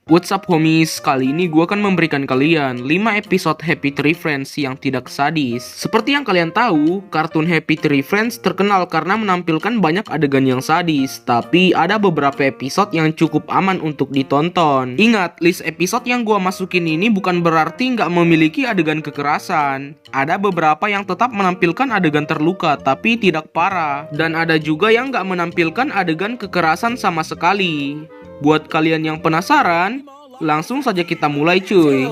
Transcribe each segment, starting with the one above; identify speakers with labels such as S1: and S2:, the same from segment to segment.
S1: What's up homies, kali ini gue akan memberikan kalian 5 episode Happy Tree Friends yang tidak sadis. Seperti yang kalian tahu, kartun Happy Tree Friends terkenal karena menampilkan banyak adegan yang sadis. Tapi ada beberapa episode yang cukup aman untuk ditonton. Ingat, list episode yang gue masukin ini bukan berarti nggak memiliki adegan kekerasan. Ada beberapa yang tetap menampilkan adegan terluka tapi tidak parah. Dan ada juga yang nggak menampilkan adegan kekerasan sama sekali. Buat kalian yang penasaran, langsung saja kita mulai cuy.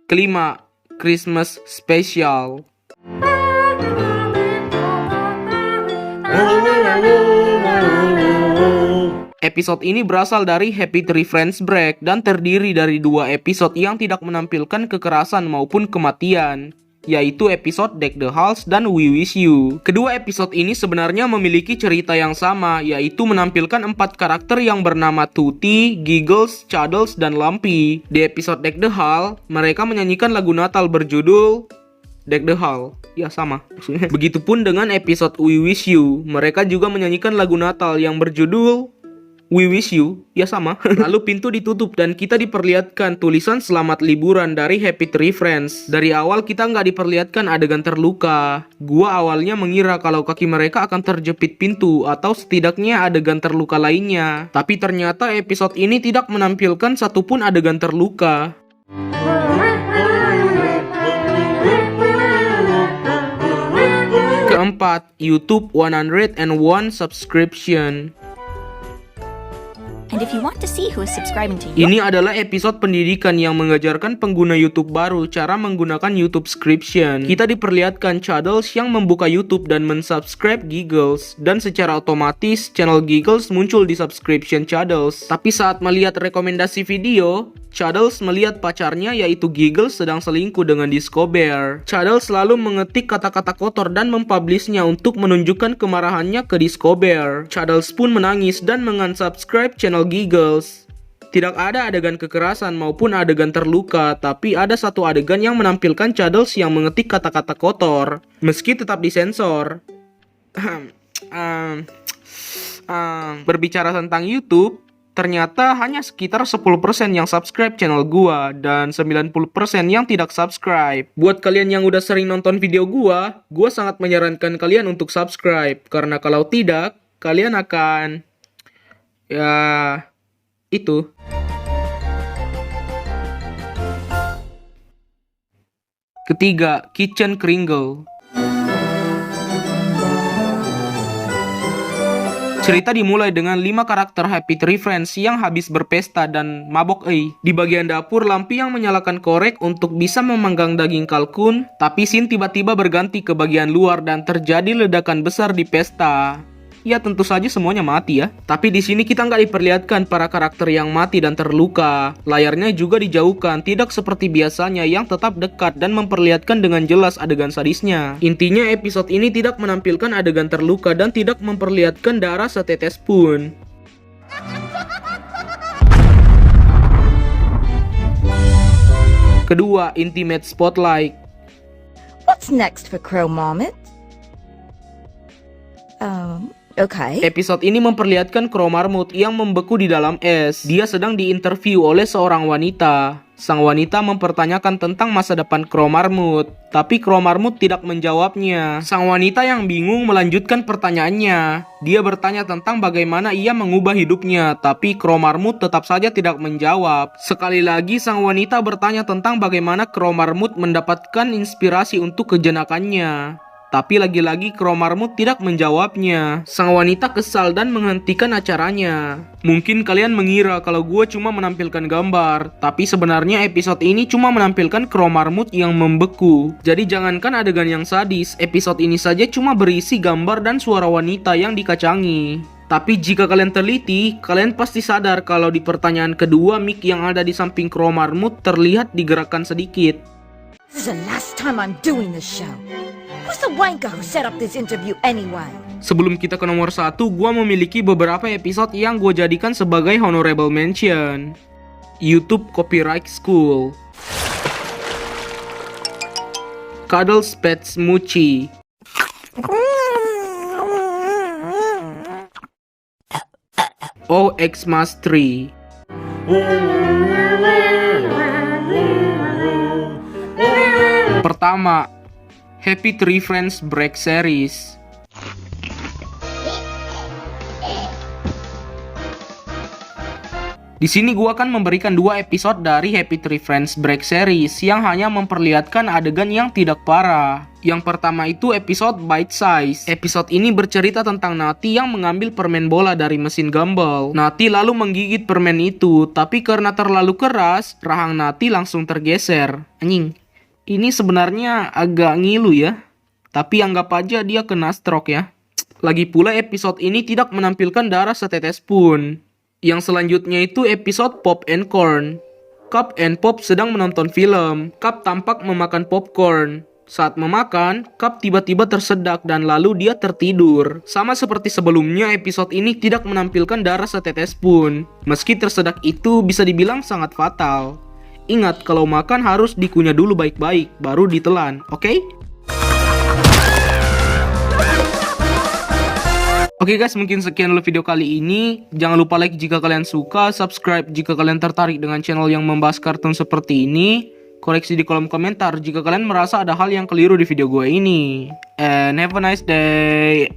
S1: Kelima, Christmas Special. Episode ini berasal dari Happy Tree Friends Break dan terdiri dari 2 episode yang tidak menampilkan kekerasan maupun kematian, yaitu episode Deck the Halls dan We Wish You. Kedua episode ini sebenarnya memiliki cerita yang sama, yaitu menampilkan 4 karakter yang bernama Tutti, Giggles, Cuddles, dan Lumpy. Di episode Deck the Hall, mereka menyanyikan lagu Natal berjudul Deck the Hall. Ya sama maksudnya. Begitupun dengan episode We Wish You, mereka juga menyanyikan lagu Natal yang berjudul We Wish You, ya sama. Lalu pintu ditutup dan kita diperlihatkan tulisan selamat liburan dari Happy Tree Friends. Dari awal kita nggak diperlihatkan adegan terluka. Gua awalnya mengira kalau kaki mereka akan terjepit pintu atau setidaknya adegan terluka lainnya. Tapi ternyata episode ini tidak menampilkan satupun adegan terluka. Keempat, YouTube 101 subscription.
S2: And if you want to see who is subscribing to you,
S1: Ini adalah episode pendidikan yang mengajarkan pengguna YouTube baru cara menggunakan YouTube subscription. Kita diperlihatkan Cuddles yang membuka YouTube dan mensubscribe Giggles, dan secara otomatis channel Giggles muncul di subscription Cuddles. Tapi saat melihat rekomendasi video, Cuddles melihat pacarnya yaitu Giggles sedang selingkuh dengan Disco Bear. Cuddles selalu mengetik kata-kata kotor dan mempublishnya untuk menunjukkan kemarahannya ke Disco Bear. Cuddles pun menangis dan mengunsubscribe channel Giggles. Tidak ada adegan kekerasan maupun adegan terluka, tapi ada satu adegan yang menampilkan Cuddles yang mengetik kata-kata kotor, meski tetap disensor. Berbicara tentang YouTube, ternyata hanya sekitar 10% yang subscribe channel gua dan 90% yang tidak subscribe. Buat kalian yang udah sering nonton video gua sangat menyarankan kalian untuk subscribe, karena kalau tidak, kalian akan itu. Ketiga, Kitchen Kringle. Cerita dimulai dengan 5 karakter Happy Tree Friends yang habis berpesta dan mabok Di bagian dapur, Lumpy yang menyalakan korek untuk bisa memanggang daging kalkun, tapi scene tiba-tiba berganti ke bagian luar dan terjadi ledakan besar di pesta. Ya tentu saja semuanya mati ya. Tapi di sini kita nggak diperlihatkan para karakter yang mati dan terluka. Layarnya juga dijauhkan, tidak seperti biasanya yang tetap dekat dan memperlihatkan dengan jelas adegan sadisnya. Intinya episode ini tidak menampilkan adegan terluka dan tidak memperlihatkan darah setetes pun. Kedua, Intimate Spotlight.
S3: What's next for Crow Marmot? Okay.
S1: Episode ini memperlihatkan Crow Marmot yang membeku di dalam es. Dia sedang diinterview oleh seorang wanita. Sang wanita mempertanyakan tentang masa depan Crow Marmot, tapi Crow Marmot tidak menjawabnya. Sang wanita yang bingung melanjutkan pertanyaannya. Dia bertanya tentang bagaimana ia mengubah hidupnya, tapi Crow Marmot tetap saja tidak menjawab. Sekali lagi sang wanita bertanya tentang bagaimana Crow Marmot mendapatkan inspirasi untuk kejenakannya. Tapi lagi-lagi Crow Marmot tidak menjawabnya. Sang wanita kesal dan menghentikan acaranya. Mungkin kalian mengira kalau gue cuma menampilkan gambar, tapi sebenarnya episode ini cuma menampilkan Crow Marmot yang membeku. Jadi jangankan adegan yang sadis, episode ini saja cuma berisi gambar dan suara wanita yang dikacangi. Tapi jika kalian teliti, kalian pasti sadar kalau di pertanyaan kedua mic yang ada di samping Crow Marmot terlihat digerakkan sedikit.
S3: This is the last time I'm doing this show. Who's the wanker who set up this interview anyway?
S1: Sebelum kita ke nomor 1, gua memiliki beberapa episode yang gua jadikan sebagai honorable mention. YouTube Copyright School. Cuddle Pet Smoochie. Oh Xmas 3. Pertama, Happy Tree Friends Break Series. Di sini gua akan memberikan 2 episode dari Happy Tree Friends Break Series yang hanya memperlihatkan adegan yang tidak parah. Yang pertama itu episode Bite Size. Episode ini bercerita tentang Nati yang mengambil permen bola dari mesin gumball. Nati lalu menggigit permen itu, tapi karena terlalu keras, rahang Nati langsung tergeser. Anjing, ini sebenarnya agak ngilu ya. Tapi anggap aja dia kena stroke ya. Lagi pula episode ini tidak menampilkan darah setetes pun. Yang selanjutnya itu episode Pop and Corn. Cup and Pop sedang menonton film. Cup tampak memakan popcorn. Saat memakan, Cup tiba-tiba tersedak dan lalu dia tertidur. Sama seperti sebelumnya, episode ini tidak menampilkan darah setetes pun. Meski tersedak itu bisa dibilang sangat fatal. Ingat, kalau makan harus dikunyah dulu baik-baik, baru ditelan, oke? Oke guys, mungkin sekian dulu video kali ini. Jangan lupa like jika kalian suka, subscribe jika kalian tertarik dengan channel yang membahas kartun seperti ini. Koreksi di kolom komentar jika kalian merasa ada hal yang keliru di video gue ini. And have a nice day.